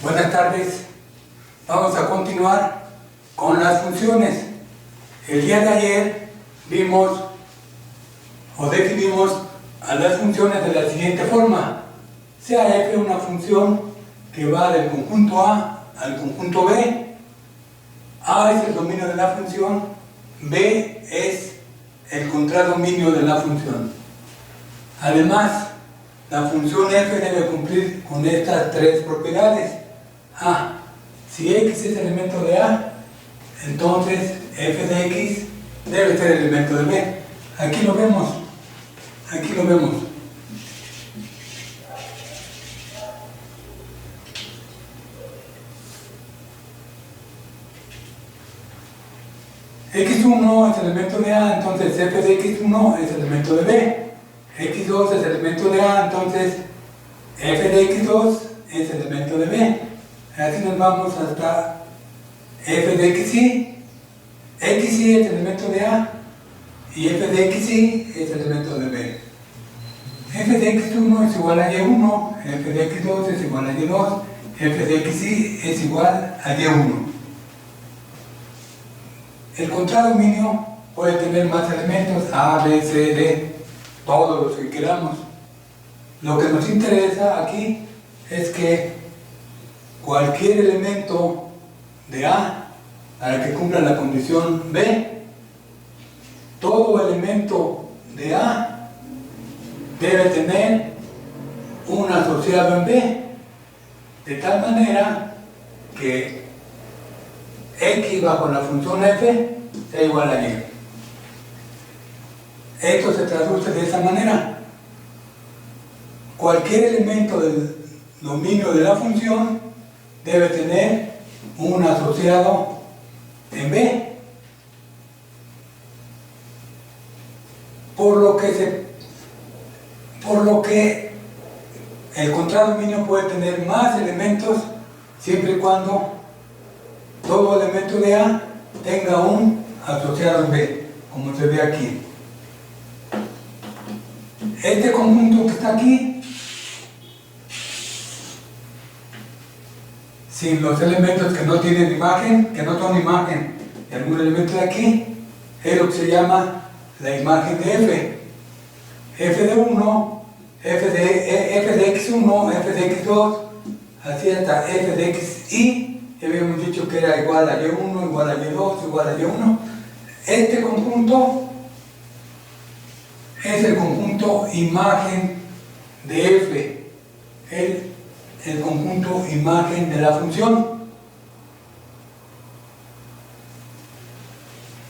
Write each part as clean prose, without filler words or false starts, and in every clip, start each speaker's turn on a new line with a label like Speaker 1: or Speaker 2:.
Speaker 1: Buenas tardes. Vamos a continuar con las funciones. El día de ayer vimos o definimos a las funciones de la siguiente forma. Sea f una función que va del conjunto A al conjunto B. A es el dominio de la función, B es el contradominio de la función. Además, la función f debe cumplir con estas tres propiedades. A, si x es elemento de A, entonces f de x debe ser elemento de B. Aquí lo vemos. X1 es elemento de A, entonces f de x1 es elemento de B. X2 es elemento de A, entonces f de x2 es elemento de B. Así nos vamos hasta f de xy. Xy es elemento de A y f de xy es elemento de B. F de x1 es igual a y1, f de x2 es igual a y2, f de xy es igual a y1. El contradominio puede tener más elementos, A, B, C, D, todos los que queramos. Lo que nos interesa aquí es que cualquier elemento de A, para que cumpla la condición B, todo elemento de A debe tener un asociado en B, de tal manera que x bajo la función f sea igual a y. Esto se traduce de esa manera. Cualquier elemento del dominio de la función debe tener un asociado en B. Por lo que el contradominio puede tener más elementos siempre y cuando todo elemento de A tenga un asociado en B, como se ve aquí. Este conjunto que está aquí, sin los elementos que no tienen imagen, que no son imagen de algún elemento de aquí, es lo que se llama la imagen de f. F de 1, f de x1, f de x2, así hasta f de xy. Ya habíamos dicho que era igual a y1, igual a y2, igual a y1. Este conjunto es el conjunto imagen de f, el conjunto imagen de la función.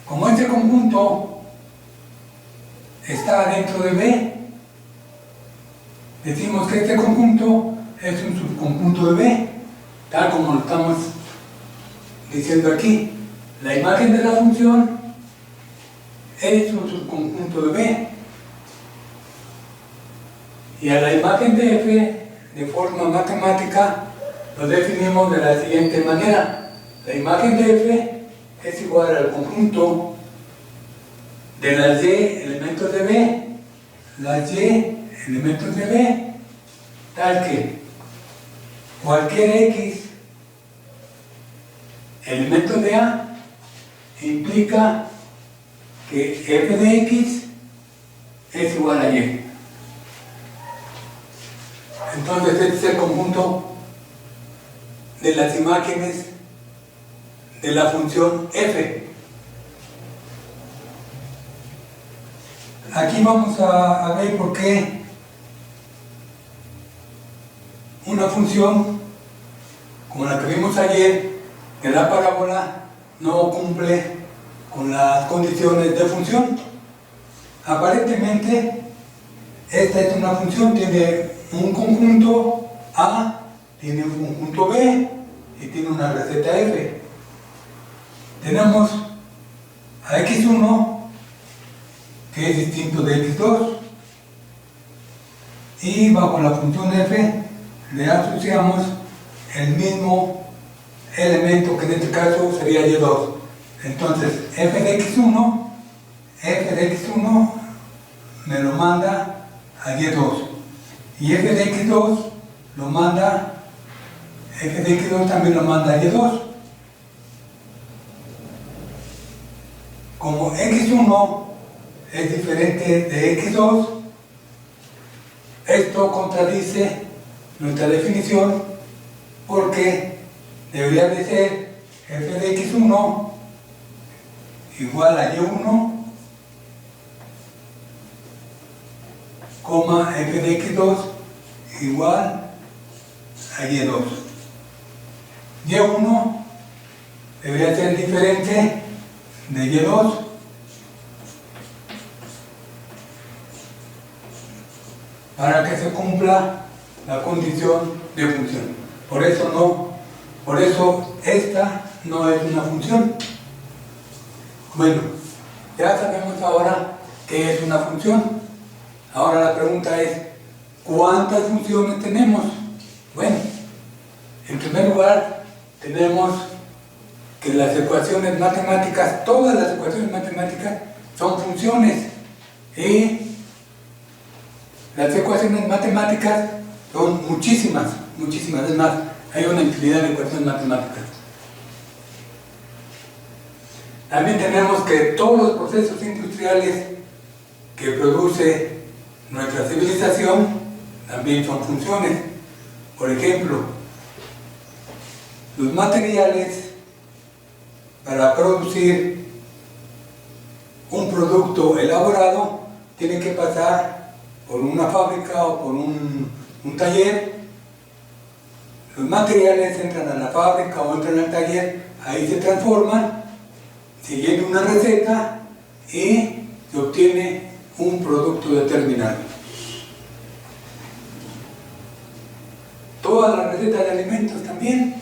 Speaker 1: Como este conjunto está dentro de B, decimos que este conjunto es un subconjunto de B, tal como lo estamos diciendo aquí. La imagen de la función es un subconjunto de B. Y a la imagen de f, de forma matemática, lo definimos de la siguiente manera. La imagen de f es igual al conjunto de las y elementos de B, las y elementos de B, tal que cualquier x elemento de A implica que f de x es igual a y. Entonces este es el conjunto de las imágenes de la función f. Aquí vamos a ver por qué una función como la que vimos ayer, que la parábola no cumple con las condiciones de función. Aparentemente esta es una función, tiene un conjunto A, tiene un conjunto B y tiene una receta f. Tenemos a x1 que es distinto de x2 y bajo la función f le asociamos el mismo elemento que en este caso sería y2. Entonces f de x1 me lo manda a y2 y f de x2 lo manda f de x2 también lo manda a y2. Como x1 es diferente de x2, esto contradice nuestra definición, porque debería de ser f de x1 igual a y1, coma f de x2 igual a y2. Y1 debería ser diferente de y2 para que se cumpla la condición de función. Por eso esta no es una función. Bueno, ya sabemos ahora qué es una función. Ahora la pregunta es, ¿cuántas funciones tenemos? Bueno, en primer lugar, tenemos que las ecuaciones matemáticas, todas las ecuaciones matemáticas son funciones, y las ecuaciones matemáticas son muchísimas, es más, hay una infinidad de ecuaciones matemáticas. También tenemos que todos los procesos industriales que produce nuestra civilización también son funciones. Por ejemplo, los materiales para producir un producto elaborado tienen que pasar por una fábrica o por un taller. Los materiales entran a la fábrica o entran al taller, ahí se transforman siguiendo una receta y se obtiene un producto determinado. Todas las recetas de alimentos también,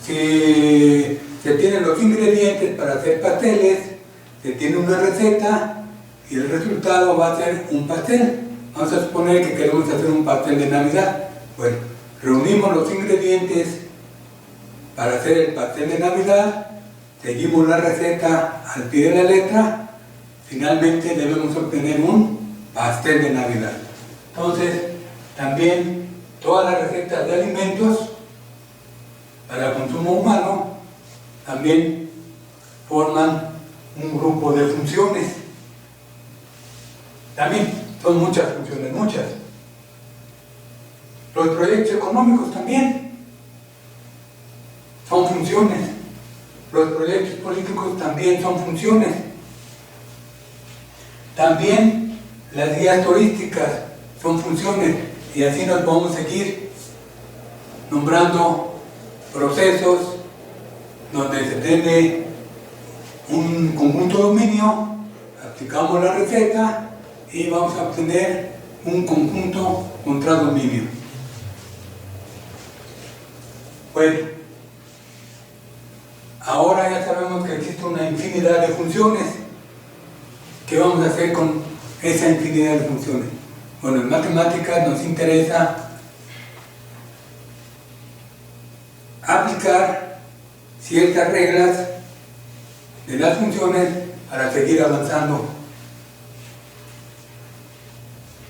Speaker 1: si se tienen los ingredientes para hacer pasteles, se tiene una receta y el resultado va a ser un pastel. Vamos a suponer que queremos hacer un pastel de Navidad. Bueno, reunimos los ingredientes para hacer el pastel de Navidad, seguimos la receta al pie de la letra, finalmente debemos obtener un pastel de Navidad. Entonces, también todas las recetas de alimentos para consumo humano también forman un grupo de funciones. También son muchas funciones, muchas. Los proyectos económicos también son funciones. Los proyectos políticos también son funciones. También las guías turísticas son funciones, y así nos podemos seguir nombrando procesos donde se tiene un conjunto de dominio, aplicamos la receta y vamos a obtener un conjunto contra dominio. Bueno, ahora ya sabemos que existe una infinidad de funciones. ¿Qué vamos a hacer con esa infinidad de funciones? Bueno, en matemáticas nos interesa aplicar ciertas reglas de las funciones para seguir avanzando.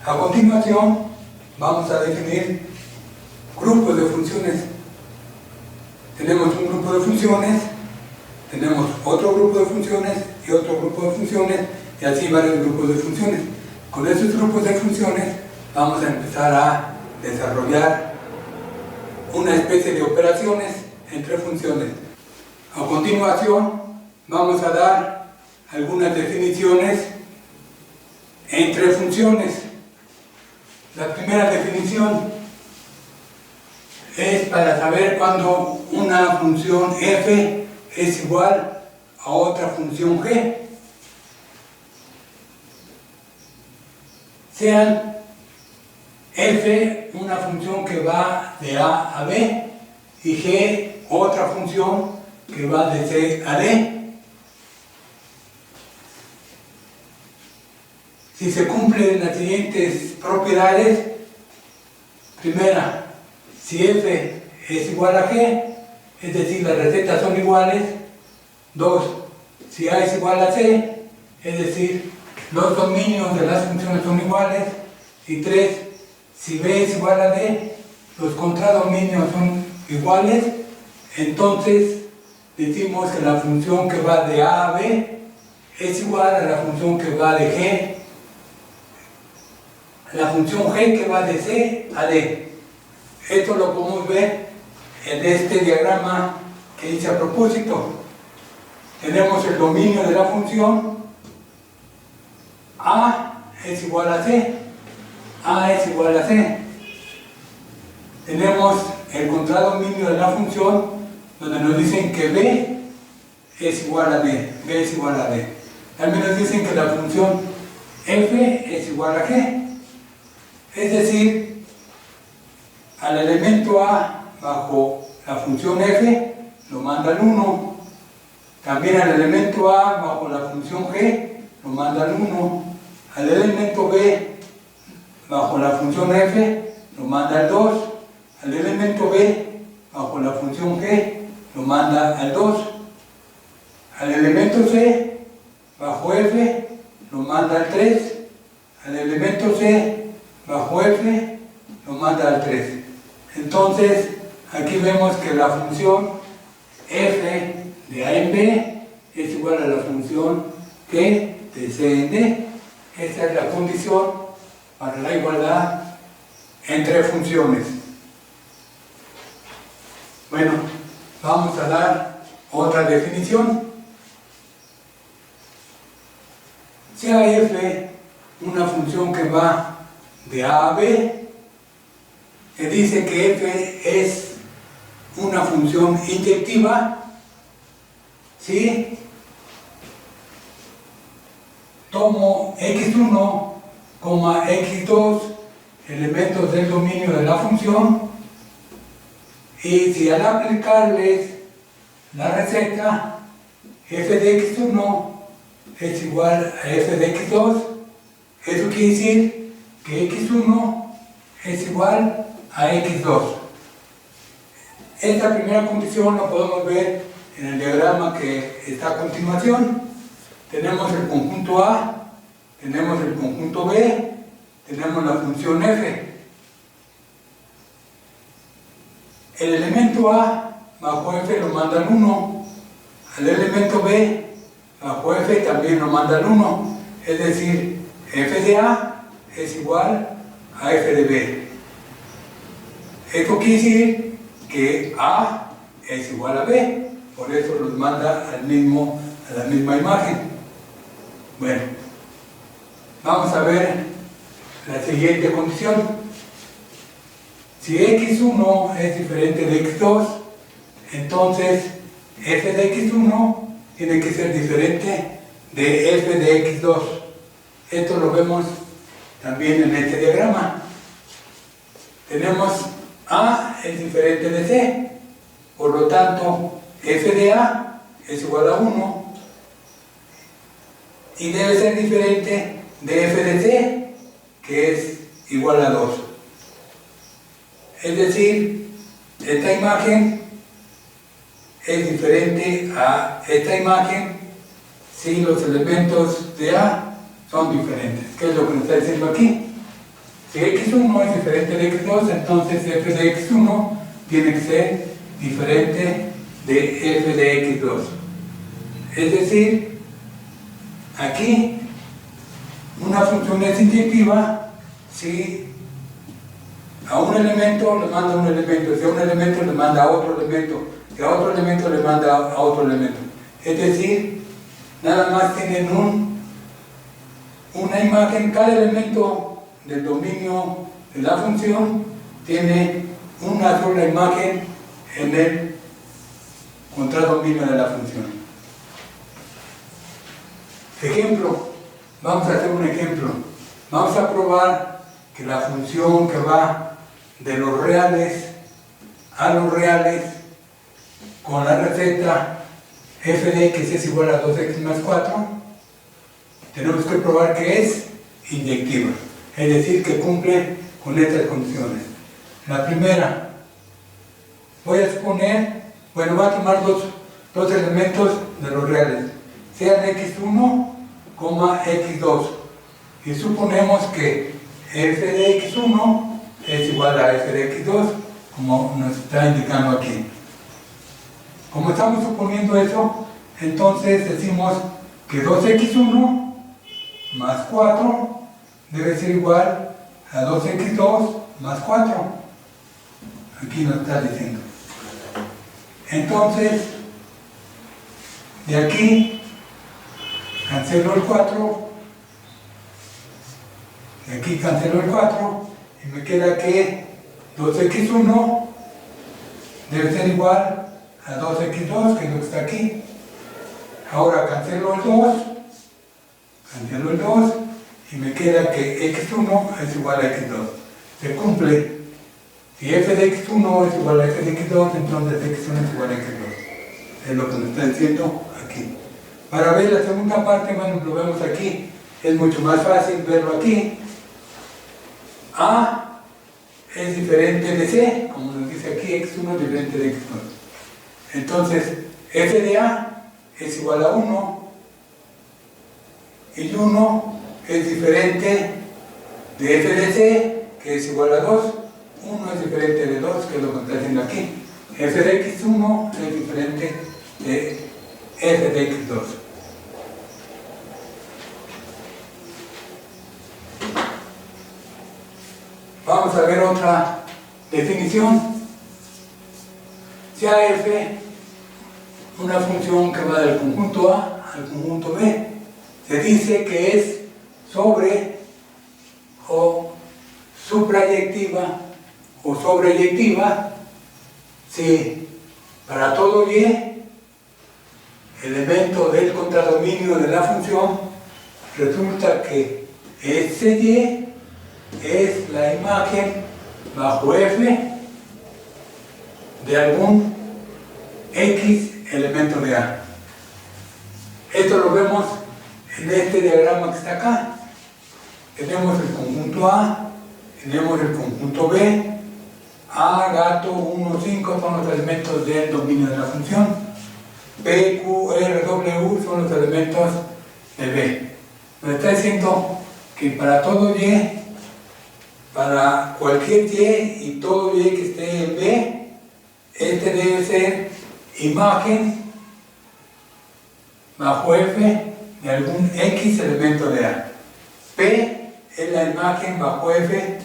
Speaker 1: A continuación vamos a definir grupos de funciones. Tenemos un grupo de funciones, tenemos otro grupo de funciones y otro grupo de funciones, y así varios grupos de funciones. Con esos grupos de funciones vamos a empezar a desarrollar una especie de operaciones entre funciones. A continuación vamos a dar algunas definiciones entre funciones. La primera definición es para saber cuando una función f es igual a otra función g. Sean f una función que va de a a b y g otra función que va de c a d. Si se cumplen las siguientes propiedades: primera, si f es igual a g, es decir, las recetas son iguales. 2, si a es igual a c, es decir, los dominios de las funciones son iguales. Y 3, si b es igual a d, los contradominios son iguales, entonces decimos que la función que va de A a B es igual a la función que va de G, la función G que va de C a D. Esto lo podemos ver en este diagrama que hice a propósito. Tenemos el dominio de la función A es igual a C, A es igual a C. Tenemos el contradominio de la función donde nos dicen que B es igual a D, B es igual a D. También nos dicen que la función F es igual a G. Es decir, al elemento A bajo la función F lo manda al 1. También al elemento A bajo la función G lo manda al 1. Al elemento B bajo la función F lo manda al 2. Al elemento B bajo la función G lo manda al 2. Al elemento C bajo F lo manda al 3. Al elemento C bajo F lo manda al 3. Entonces aquí vemos que la función F de A en B es igual a la función G de C en D. Esta es la condición para la igualdad entre funciones. Bueno, vamos a dar otra definición. Sea F una función que va de A a B, se dice que F es una función inyectiva, ¿sí? Tomo x1, x2, elementos del dominio de la función, y si al aplicarles la receta, f de x1 es igual a f de x2, eso quiere decir que x1 es igual a x2. Esta primera condición lo podemos ver en el diagrama que está a continuación. Tenemos el conjunto A, tenemos el conjunto B, tenemos la función f. El elemento A bajo f lo manda al 1, al elemento B bajo f también lo manda al 1, es decir, f de A es igual a f de B. Esto quiere decir que A es igual a B, por eso los manda a la misma imagen. Bueno, vamos a ver la siguiente condición. Si x1 es diferente de x2, entonces f de x1 tiene que ser diferente de f de x2. Esto lo vemos también en este diagrama. Tenemos A es diferente de C, por lo tanto f de A es igual a 1 y debe ser diferente de f de C, que es igual a 2. Es decir, esta imagen es diferente a esta imagen si los elementos de A son diferentes. ¿Qué es lo que nos está diciendo aquí? Si x1 es diferente de x2, entonces f de x1 tiene que ser diferente de f de x2. Es decir, aquí una función es inyectiva si a un elemento le manda un elemento, si a un elemento le manda a otro elemento, si a otro elemento le manda a otro elemento. Es decir, nada más tienen una imagen, cada elemento del dominio de la función tiene una sola imagen en el contradominio de la función. Ejemplo, vamos a hacer un ejemplo. Vamos a probar que la función que va de los reales a los reales con la receta f de x es igual a 2x más 4, tenemos que probar que es inyectiva, es decir, que cumple con estas condiciones. La primera, voy a suponer, voy a tomar dos elementos de los reales, sean x1, x2, y suponemos que f de x1 es igual a f de x2, como nos está indicando aquí. Como estamos suponiendo eso, entonces decimos que 2x1 más 4 debe ser igual a 2x2 más 4. Aquí nos está diciendo. Entonces, de aquí cancelo el 4, de aquí cancelo el 4 y me queda que 2x1 debe ser igual a 2x2, que es lo que está aquí. Ahora cancelo el 2 y me queda que x1 es igual a x2. Se cumple. Si f de x1 es igual a f de x2, entonces x1 es igual a x2. Es lo que nos está diciendo aquí. Para ver la segunda parte, bueno, lo vemos aquí. Es mucho más fácil verlo aquí. A es diferente de C, como nos dice aquí, x1 es diferente de x2. Entonces, f de A es igual a 1 y 1 es diferente de f de C, que es igual a 2. 1 es diferente de 2, que es lo que está haciendo aquí. F de x1 es diferente de f de x2. Vamos a ver otra definición. Sea f una función que va del conjunto A al conjunto B, se dice que es sobre o suprayectiva o sobreyectiva si para todo y elemento del contradominio de la función resulta que ese y es la imagen bajo f de algún x elemento de A. Esto lo vemos en este diagrama que está acá. Tenemos el conjunto A, tenemos el conjunto B. A, gato, 1, 5 son los elementos del dominio de la función. P, Q, R, W son los elementos de B. Nos está diciendo que para todo y, para cualquier y y todo y que esté en B, este debe ser imagen bajo f de algún x elemento de A. P es la imagen bajo f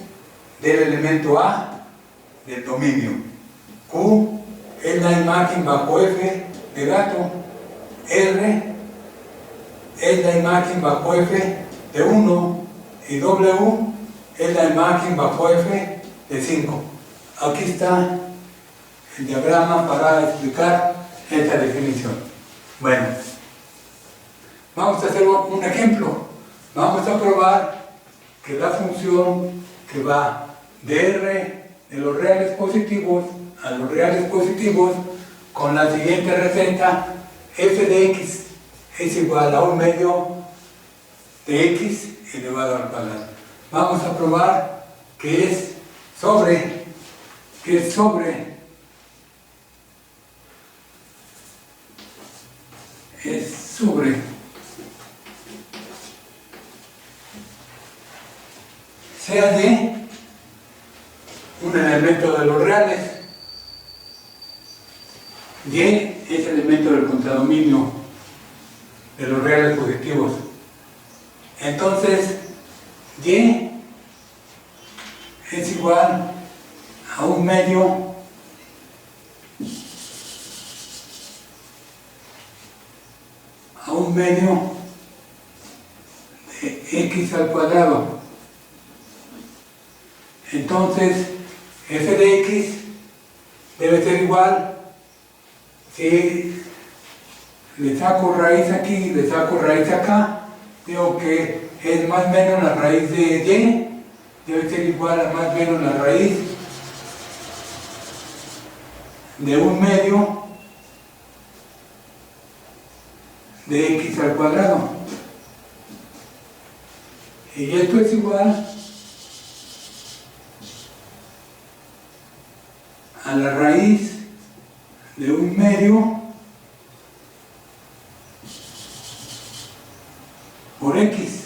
Speaker 1: del elemento A del dominio. Q es la imagen bajo f de gato. R es la imagen bajo f de 1 y W es la imagen bajo f de 5. Aquí está el diagrama para explicar esta definición. Bueno, vamos a hacer un ejemplo. Vamos a probar que la función que va de R de los reales positivos a los reales positivos con la siguiente receta: f de x es igual a 1/2 de x elevado al cuadrado. Vamos a probar que es sobre sea de un elemento de los reales. Y es elemento del contradominio de los reales positivos. Entonces, y es igual a 1/2 de x al cuadrado. Entonces, f de x debe ser igual, si le saco raíz aquí y le saco raíz acá, digo que es más o menos la raíz de y, debe ser igual a más o menos la raíz de 1/2 de x al cuadrado. Y esto es igual a la raíz de 1/2 por x.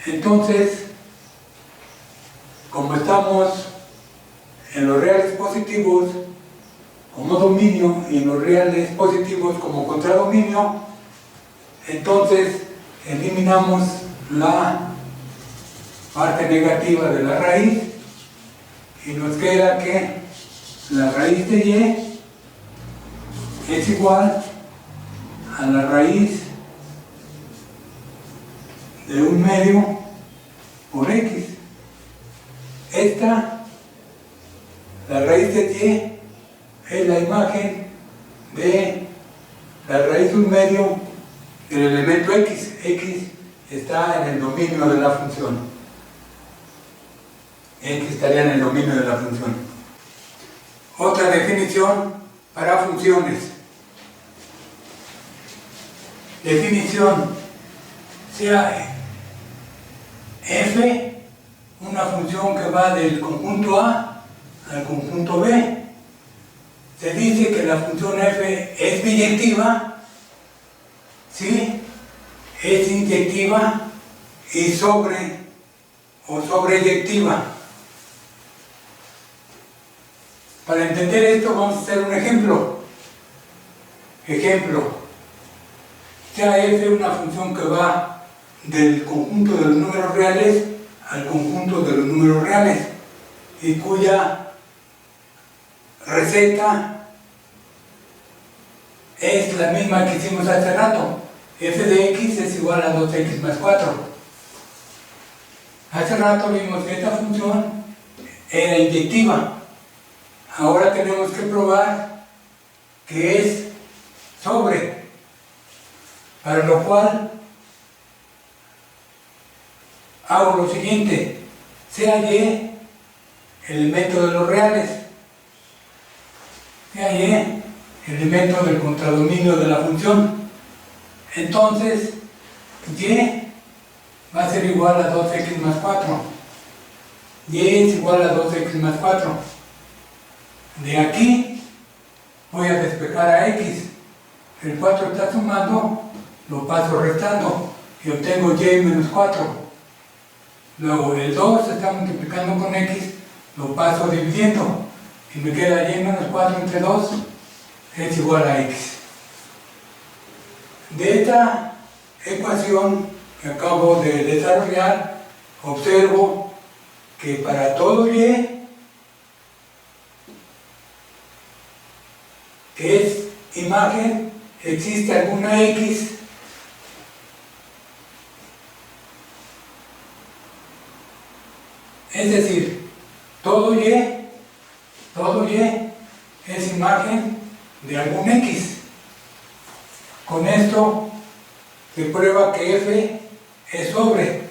Speaker 1: Entonces, los reales positivos como dominio y en los reales positivos como contradominio, entonces eliminamos la parte negativa de la raíz y nos queda que la raíz de y es igual a la raíz de 1/2 por x. Esta, la raíz de y, es la imagen de la raíz de 1/2 del elemento x. X está en el dominio de la función. X estaría en el dominio de la función. Otra definición para funciones. Definición: sea f una función que va del conjunto A al conjunto B. Se dice que la función f es biyectiva si es inyectiva y sobre o sobreyectiva. Para entender esto vamos a hacer un ejemplo. Sea f una función que va del conjunto de los números reales al conjunto de los números reales y cuya receta es la misma que hicimos hace rato. F de x es igual a 2x más 4. Hace rato vimos que esta función era inyectiva. Ahora tenemos que probar que es sobre, para lo cual hago lo siguiente: sea y elemento de los reales, sea y elemento del contradominio de la función, entonces y va a ser igual a 2x más 4. Y es igual a 2x más 4. De aquí voy a despejar a x. El 4 está sumando, lo paso restando y obtengo y menos 4. Luego el 2 está multiplicando con x, lo paso dividiendo y me queda y menos 4 entre 2 es igual a x. De esta ecuación que acabo de desarrollar, observo que para todo y que es imagen, existe alguna x es decir, todo y es imagen de algún x. Con esto se prueba que f es sobre,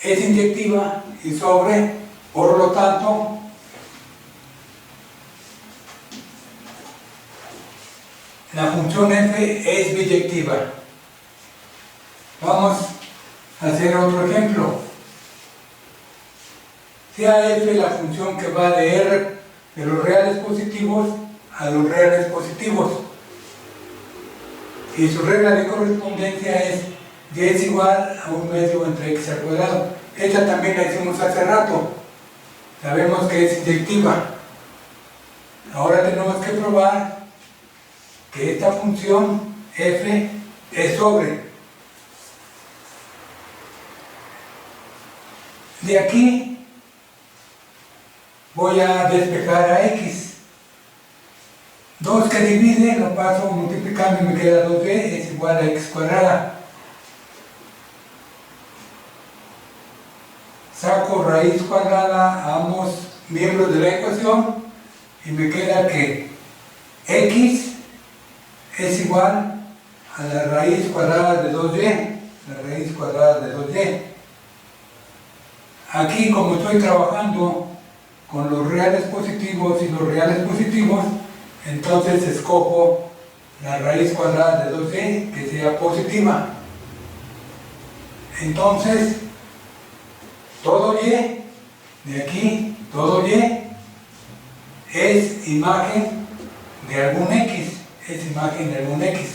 Speaker 1: es inyectiva y sobre, por lo tanto la función f es biyectiva. Vamos a hacer otro ejemplo. Sea f la función que va de r de los reales positivos a los reales positivos. Y su regla de correspondencia es y es igual a 1/2 entre x al cuadrado. Esta también la hicimos hace rato. Sabemos que es inyectiva. Ahora tenemos que probar que esta función f es sobre. De aquí voy a despejar a x. 2 que divide lo paso multiplicando y me queda 2b es igual a x cuadrada. Saco raíz cuadrada a ambos miembros de la ecuación y me queda que x es igual a la raíz cuadrada de 2y, la raíz cuadrada de 2y. Aquí, como estoy trabajando con los reales positivos y los reales positivos, entonces escojo la raíz cuadrada de 2y que sea positiva. Entonces, todo y, de aquí, todo y, es imagen de algún x, es imagen de algún x.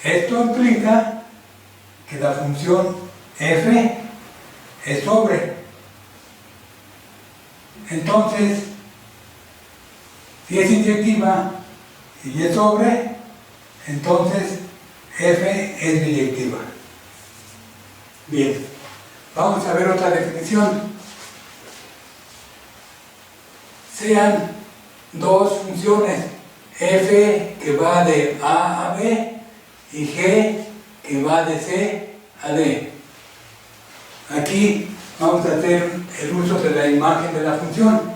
Speaker 1: Esto implica que la función f es sobre. Entonces, si es inyectiva y es sobre, entonces f es biyectiva. Bien, vamos a ver otra definición. Sean dos funciones, f que va de a a b y g que va de c a d. Aquí vamos a hacer el uso de la imagen de la función.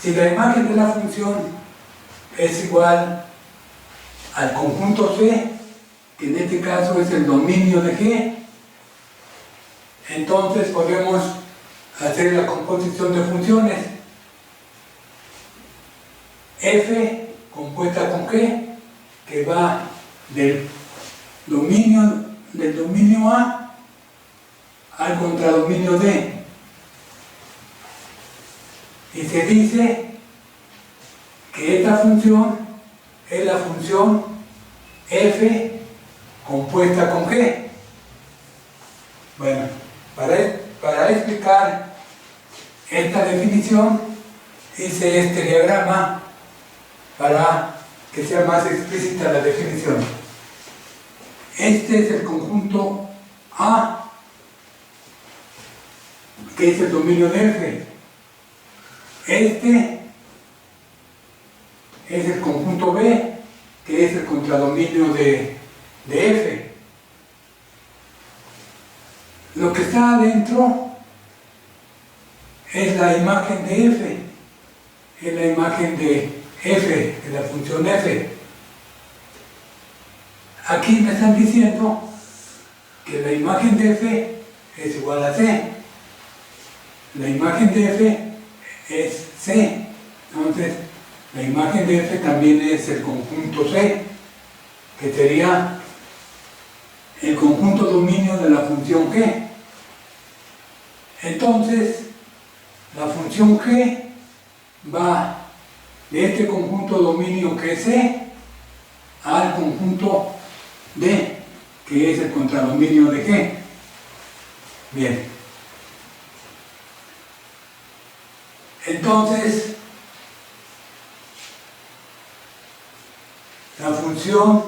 Speaker 1: Si la imagen de la función es igual al conjunto C, que en este caso es el dominio de G, entonces podemos hacer la composición de funciones. F compuesta con G, que va del dominio A al contradominio D. Y se dice que esta función es la función f compuesta con g. Bueno, para explicar esta definición hice este diagrama para que sea más explícita la definición. Este es el conjunto A, que es el dominio de f. Este es el conjunto B, que es el contradominio de f. Lo que está adentro es la imagen de f, es la imagen de f, de la función f. Aquí me están diciendo que la imagen de f es igual a c. La imagen de f es C, entonces la imagen de f también es el conjunto C, que sería el conjunto dominio de la función g. Entonces la función g va de este conjunto dominio que es C al conjunto D, que es el contradominio de g. Bien. Entonces, la función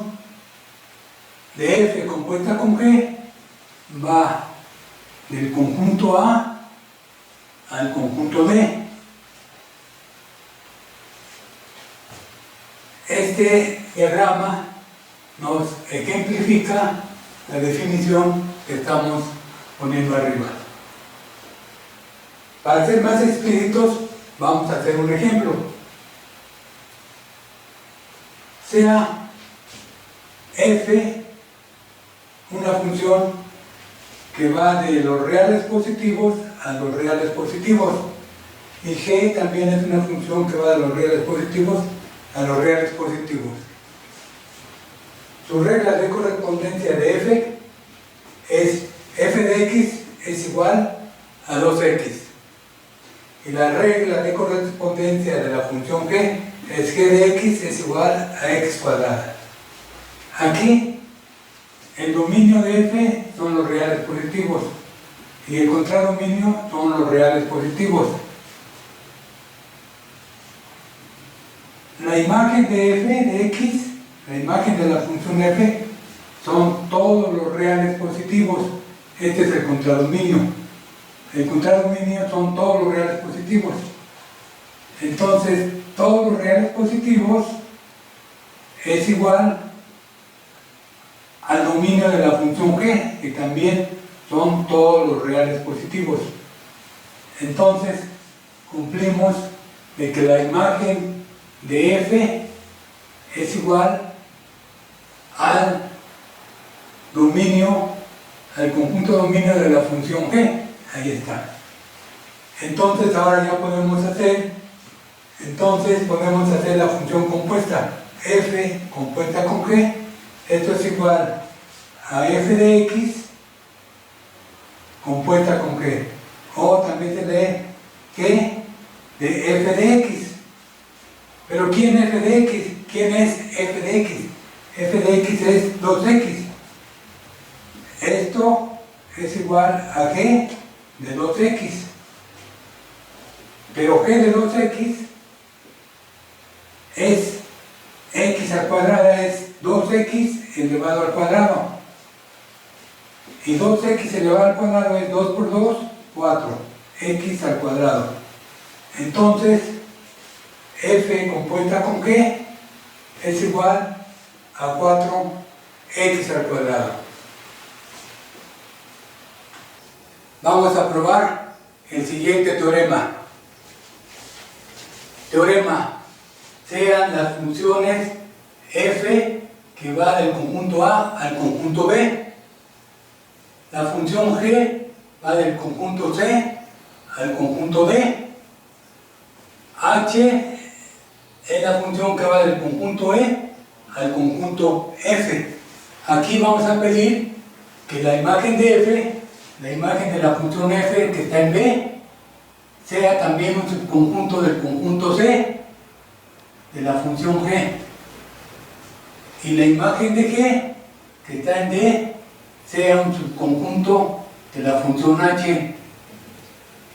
Speaker 1: de f compuesta con g va del conjunto A al conjunto D. Este diagrama nos ejemplifica la definición que estamos poniendo arriba. Para ser más explícitos, vamos a hacer un ejemplo. Sea f una función que va de los reales positivos a los reales positivos, y g también es una función que va de los reales positivos a los reales positivos. Su regla de correspondencia de f es f de x es igual a 2x. Y la regla de correspondencia de la función g es g de x es igual a x cuadrada. Aquí el dominio de f son los reales positivos y el contradominio son los reales positivos. La imagen de f de x, la imagen de la función f, son todos los reales positivos. Este es el contradominio. El contradominio son todos los reales positivos. Entonces, todos los reales positivos es igual al dominio de la función g, que también son todos los reales positivos. Entonces, cumplimos de que la imagen de f es igual al dominio, al conjunto dominio de la función g. Ahí está. Entonces ahora ya podemos hacer la función compuesta. F compuesta con g, esto es igual a f de x compuesta con g. O también se lee g de f de x. Pero ¿quién es f de x? ¿Quién es f de x? F de x es 2x. Esto es igual a g de 2x. pero g de 2x es x al cuadrado, es 2x elevado al cuadrado. Y 2x elevado al cuadrado es 2 por 2, 4, x al cuadrado. Entonces, f compuesta con g es igual a 4x al cuadrado. Vamos a probar el siguiente teorema. Teorema: sean las funciones f que va del conjunto A al conjunto B. La función g va del conjunto C al conjunto D. H es la función que va del conjunto E al conjunto F. Aquí vamos a pedir que la imagen de F, la imagen de la función F que está en B, sea también un subconjunto del conjunto C de la función G. Y la imagen de G que está en D sea un subconjunto de la función H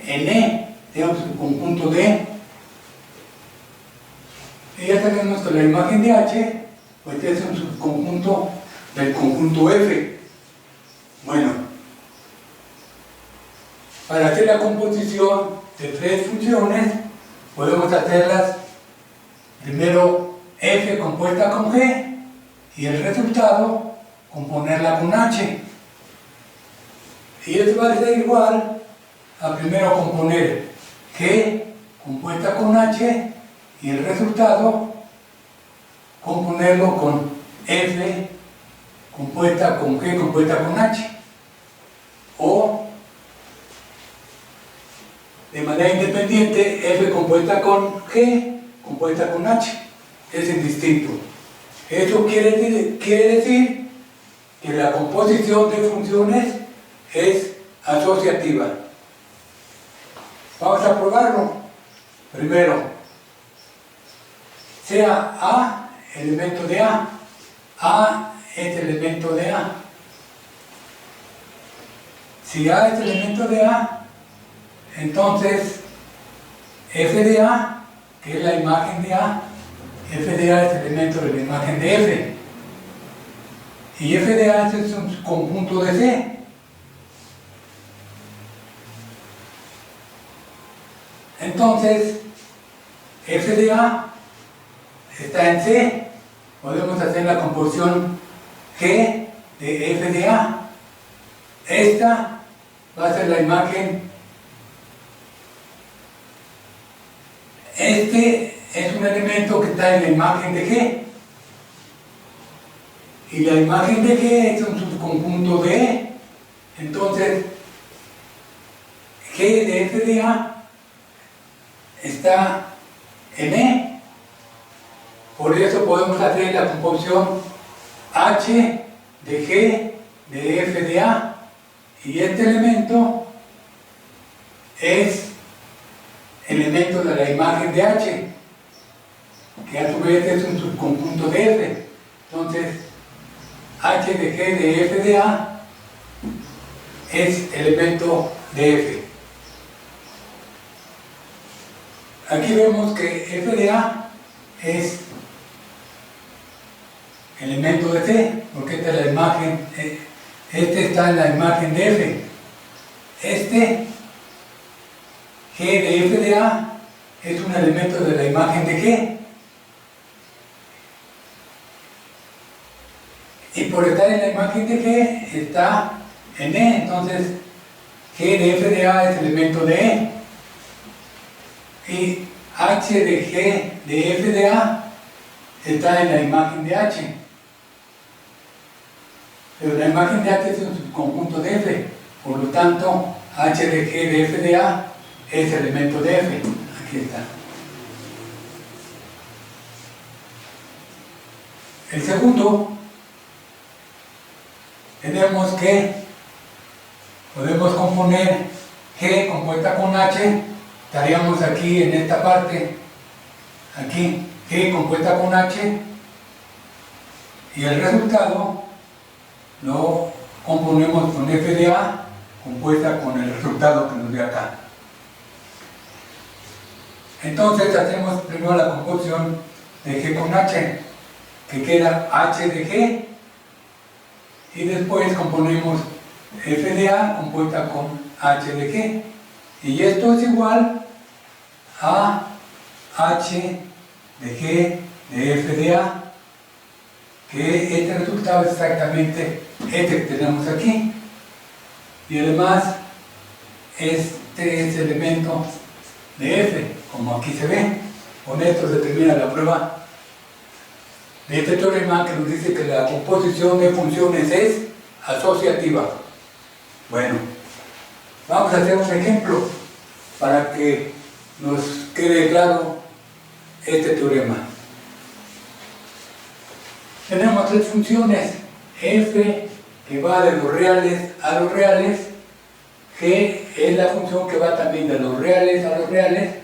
Speaker 1: en E, sea un subconjunto de. Y ya tenemos que la imagen de H pues es un subconjunto del conjunto F. Bueno, para hacer la composición de tres funciones podemos hacerlas primero f compuesta con g y el resultado componerla con h. Y esto va a ser igual a primero componer g compuesta con h y el resultado componerlo con f compuesta con g compuesta con h, o de manera independiente f compuesta con g compuesta con h. Es indistinto. Eso quiere decir que la composición de funciones es asociativa. Vamos a probarlo. Primero, sea A elemento de A es elemento de A. Si A es elemento de A, entonces f de A, que es la imagen de A, f de A es elemento de la imagen de F. Y f de A es un conjunto de C. Entonces, f de A está en C. Podemos hacer la composición G de f de A. Esta va a ser la imagen. Este es un elemento que está en la imagen de G. Y la imagen de G es un subconjunto de E. Entonces, G de f de A está en E. Por eso podemos hacer la composición H de G de f de A. Y este elemento es elemento de la imagen de H, que a su vez es un subconjunto de F. Entonces, H de G de f de A es elemento de F. Aquí vemos que f de A es elemento de C, porque esta es la imagen, este está en la imagen de F. Este G de f de A es un elemento de la imagen de G. Y por estar en la imagen de G está en E, entonces G de f de A es elemento de E. Y H de G de f de A está en la imagen de H. Pero la imagen de H es un subconjunto de F, por lo tanto H de G de f de A es elemento de F. Aquí está. El segundo, tenemos que podemos componer G compuesta con H. Estaríamos aquí en esta parte, aquí, G compuesta con H, y el resultado lo componemos con f de A compuesta con el resultado que nos dio acá. Entonces hacemos primero la composición de G con H, que queda H de G, y después componemos F de A compuesta con H de G, y esto es igual a H de G de F de A, que este resultado es exactamente este que tenemos aquí, y además este es elemento de F, como aquí se ve. Con esto se termina la prueba de este teorema, que nos dice que la composición de funciones es asociativa. Bueno, vamos a hacer un ejemplo para que nos quede claro este teorema. Tenemos tres funciones: f, que va de los reales a los reales; g es la función que va también de los reales a los reales;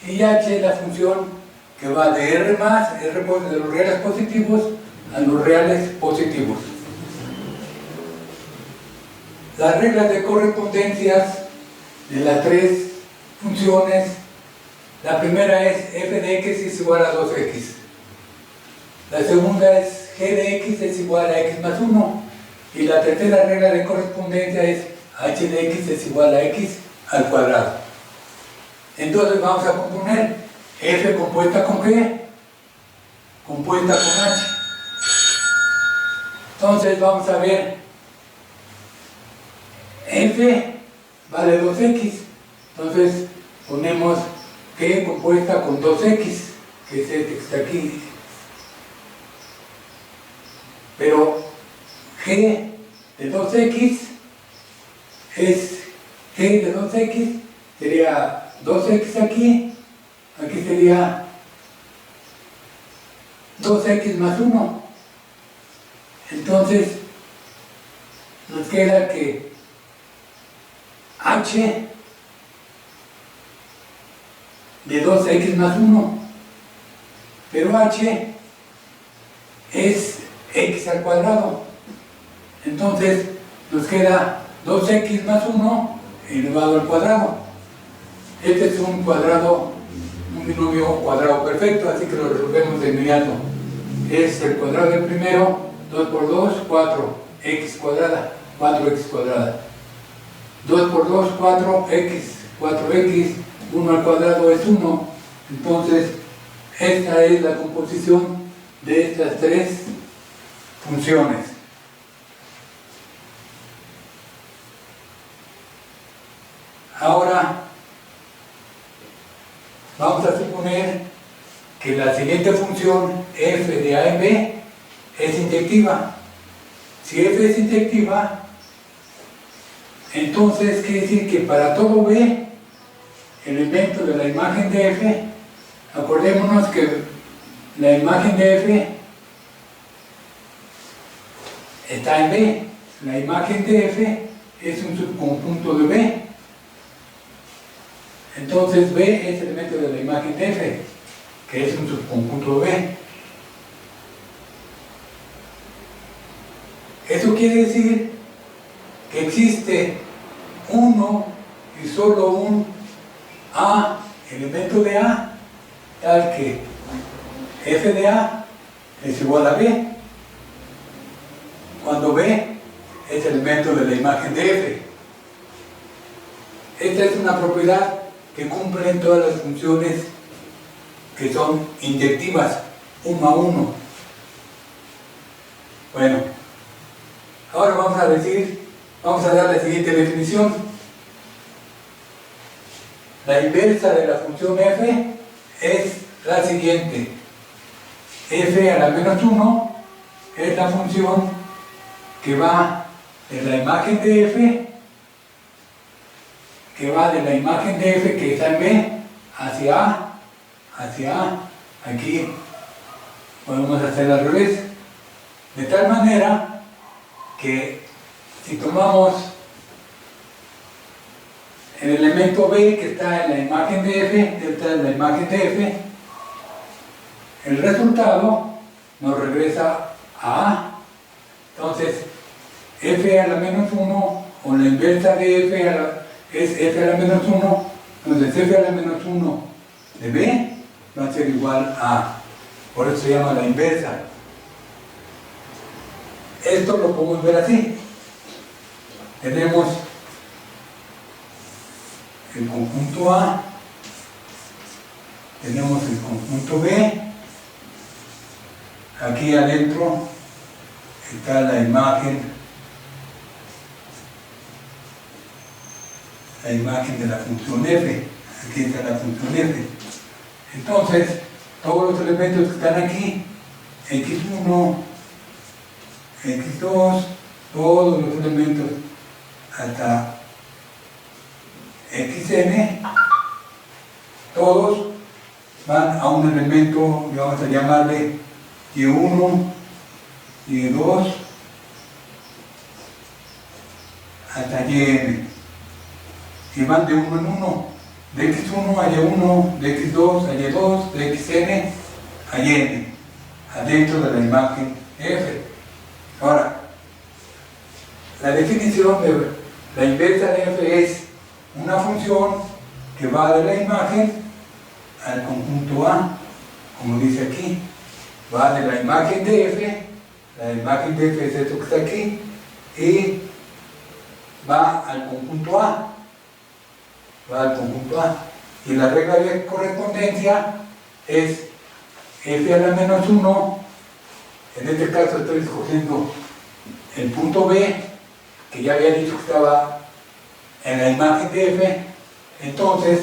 Speaker 1: y h es la función que va de r más, de los reales positivos a los reales positivos. Las reglas de correspondencias de las tres funciones: la primera es f de x es igual a 2x. La segunda es g de x es igual a x más 1. Y la tercera regla de correspondencia es h de x es igual a x al cuadrado. Entonces vamos a componer f compuesta con g, compuesta con h. Entonces vamos a ver, f vale 2x, entonces ponemos g compuesta con 2x, que es este que está aquí. Pero g de 2x es g de 2x, sería 2x aquí, aquí sería 2x más 1. Entonces nos queda que h de 2x más 1, pero h es x al cuadrado. Entonces nos queda 2x más 1 elevado al cuadrado. Este es un cuadrado, un binomio cuadrado perfecto, así que lo resolvemos de inmediato. Es el cuadrado del primero, 2 por 2, 4x cuadrada, 4x cuadrada. 2 por 2, 4x, 4x, 1 al cuadrado es 1. Entonces esta es la composición de estas tres funciones. Ahora vamos a suponer que la siguiente función f de a en b es inyectiva. Si f es inyectiva, entonces quiere decir que para todo b, elemento de la imagen de f, acordémonos que la imagen de f está en B. La imagen de f es un subconjunto de B. Entonces B es elemento de la imagen de f, que es un subconjunto de B. Eso quiere decir que existe uno y solo un A, elemento de A, tal que f de A es igual a B, cuando B es elemento de la imagen de f. Esta es una propiedad que cumplen todas las funciones que son inyectivas, 1 a 1. Bueno, ahora vamos a dar la siguiente definición. La inversa de la función f es la siguiente: f a la menos 1 es la función que va de la imagen de f, que está en B, hacia A. Aquí podemos hacer al revés, de tal manera que si tomamos el elemento B que está en la imagen de f, el resultado nos regresa a A. Entonces f a la menos 1, o la inversa de f es f a la menos 1, entonces f a la menos 1 de B va a ser igual a A. Por eso se llama la inversa. Esto lo podemos ver así. Tenemos el conjunto A, tenemos el conjunto B, aquí adentro está la imagen de la función f, aquí está la función f. Entonces, todos los elementos que están aquí, x1, x2, todos los elementos hasta xn, todos van a un elemento, vamos a llamarle y1, y2, hasta yn, y van de uno en uno, de x1 a y1, de x2 a y2, de xn a yn, adentro de la imagen f. Ahora, la definición de la inversa de f es una función que va de la imagen al conjunto A, como dice aquí. Va de la imagen de f, la imagen de f es esto que está aquí, y va al conjunto A. Va al conjunto A. Y la regla de correspondencia es f a la menos 1. En este caso estoy escogiendo el punto B, que ya había dicho que estaba en la imagen de f. Entonces,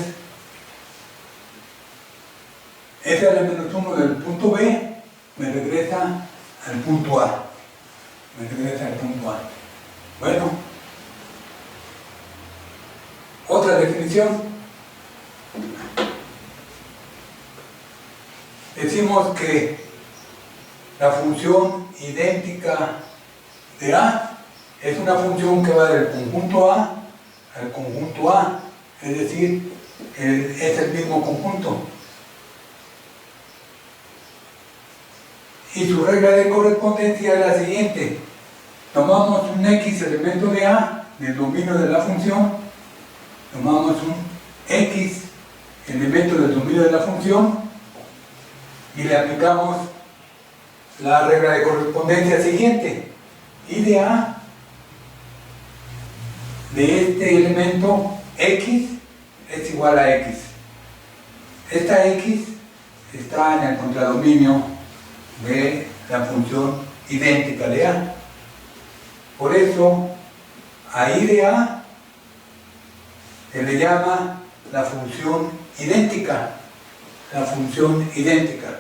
Speaker 1: f a la menos 1 del punto B me regresa al punto A. Bueno, otra definición. Decimos que la función idéntica de A es una función que va del conjunto A al conjunto A, es decir, es el mismo conjunto. Y su regla de correspondencia es la siguiente. Tomamos un x elemento de A, del dominio de la función, tomamos un x elemento del dominio de la función y le aplicamos la regla de correspondencia siguiente. Y de A, de este elemento x, es igual a x. Esta x está en el contradominio de la función idéntica de A. Por eso, a I de A se le llama la función idéntica. La función idéntica.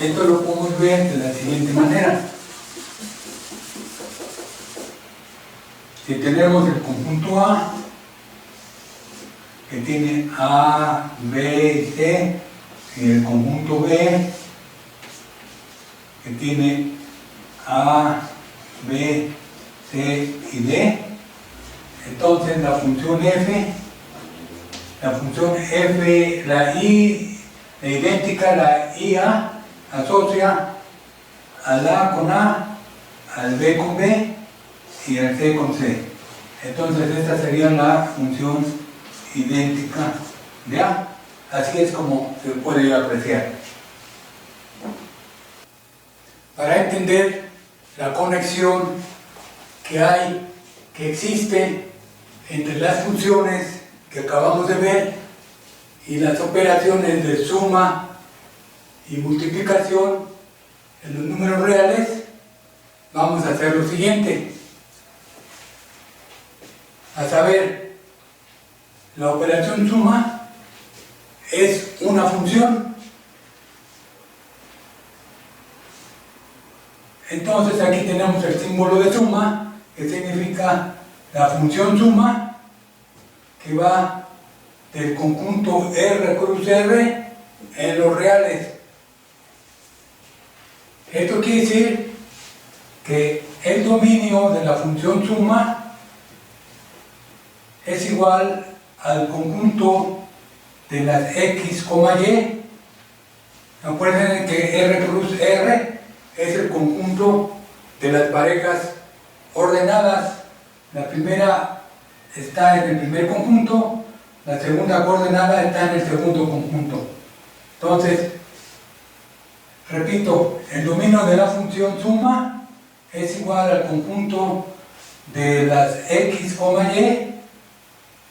Speaker 1: Esto lo podemos ver de la siguiente manera. Si tenemos el conjunto A, que tiene A, B y C, y el conjunto B, que tiene A, B, C y D, entonces la función f, la I, la idéntica, la IA, asocia al A con A, al B con B y al C con C. Entonces esta sería la función idéntica de A. Así es como se puede apreciar. Para entender la conexión que existe entre las funciones que acabamos de ver y las operaciones de suma y multiplicación en los números reales, vamos a hacer lo siguiente. A saber, la operación suma es una función. Entonces aquí tenemos el símbolo de suma, que significa la función suma, que va del conjunto R cruz R en los reales. Esto quiere decir que el dominio de la función suma es igual al conjunto de las x, y. Acuérdense que R cruz R es el conjunto de las parejas ordenadas. La primera está en el primer conjunto, la segunda coordenada está en el segundo conjunto. Entonces, repito, el dominio de la función suma es igual al conjunto de las x, y,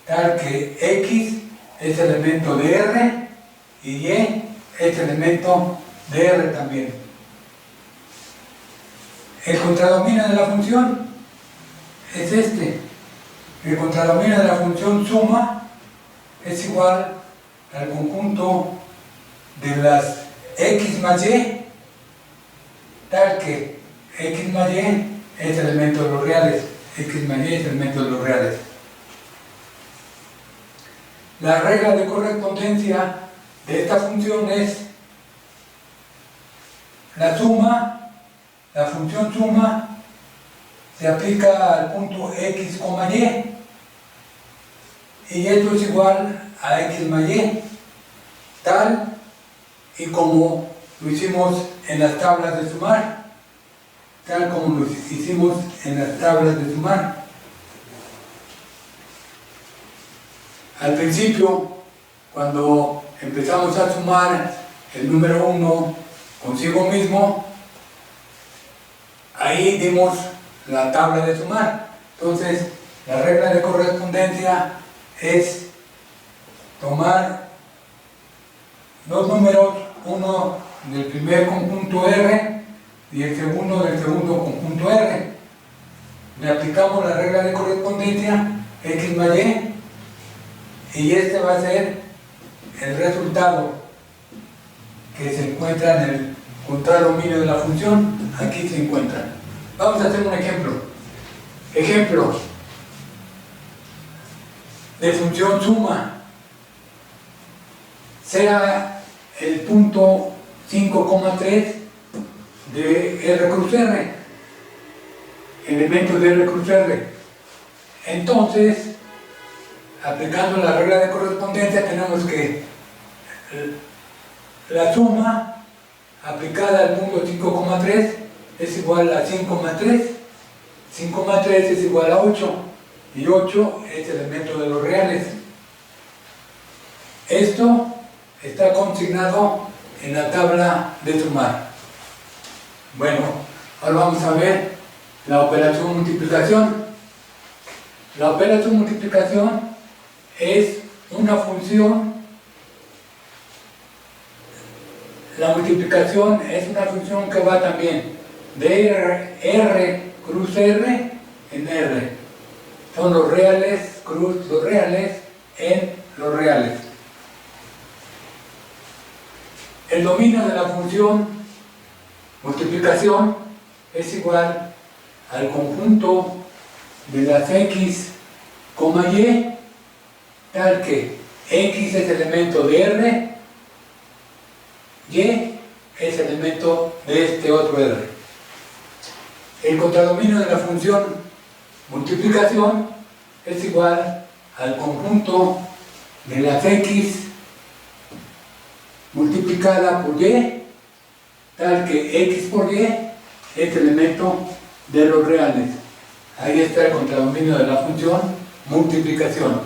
Speaker 1: tal que x es elemento de R y y es elemento de R también. El contradominio de la función es este. El contradominio de la función suma es igual al conjunto de las x más y, tal que x más y es elemento de los reales. X más y es elemento de los reales. La regla de correspondencia de esta función es la suma, la función suma se aplica al punto x, y esto es igual a x más y, tal y como lo hicimos en las tablas de sumar, tal como lo hicimos en las tablas de sumar. Al principio, cuando empezamos a sumar el número 1 consigo mismo, ahí dimos la tabla de sumar. Entonces, la regla de correspondencia es tomar dos números, uno del primer conjunto R y el segundo del segundo conjunto R. Le aplicamos la regla de correspondencia x más y este va a ser el resultado que se encuentra en el contradominio de la función. Aquí se encuentra. Vamos a hacer un ejemplo. Ejemplo de función suma. Sea el punto 5,3 de R cruz R, elementos de R cruz R. Entonces, aplicando la regla de correspondencia, tenemos que la suma aplicada al punto 5,3 es igual a 5 más 3. 5 más 3 es igual a 8 y 8 es elemento de los reales. Esto está consignado en la tabla de sumar. Bueno, ahora vamos a ver la operación multiplicación. La operación multiplicación es una función. La multiplicación es una función que va también de R cruz R en R. Son los reales cruz los reales en los reales. El dominio de la función multiplicación es igual al conjunto de las x, y, tal que x es elemento de R, y es elemento de este otro R. El contradominio de la función multiplicación es igual al conjunto de las x multiplicada por y, tal que x por y es elemento de los reales. Ahí está el contradominio de la función multiplicación.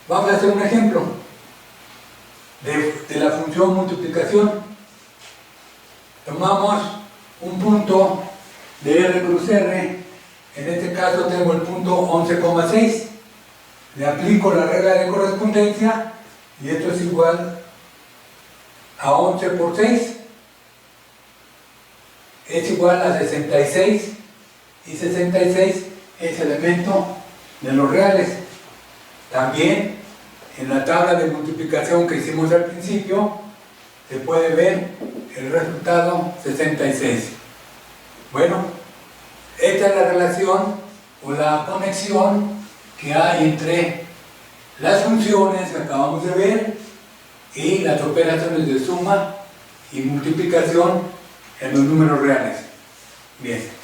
Speaker 1: Vamos a hacer un ejemplo de la función multiplicación. Tomamos un punto de R cruz R, en este caso tengo el punto 11,6, le aplico la regla de correspondencia y esto es igual a 11 por 6, es igual a 66 y 66 es elemento de los reales. También en la tabla de multiplicación que hicimos al principio se puede ver el resultado 66. Bueno, esta es la relación o la conexión que hay entre las funciones que acabamos de ver y las operaciones de suma y multiplicación en los números reales. Bien.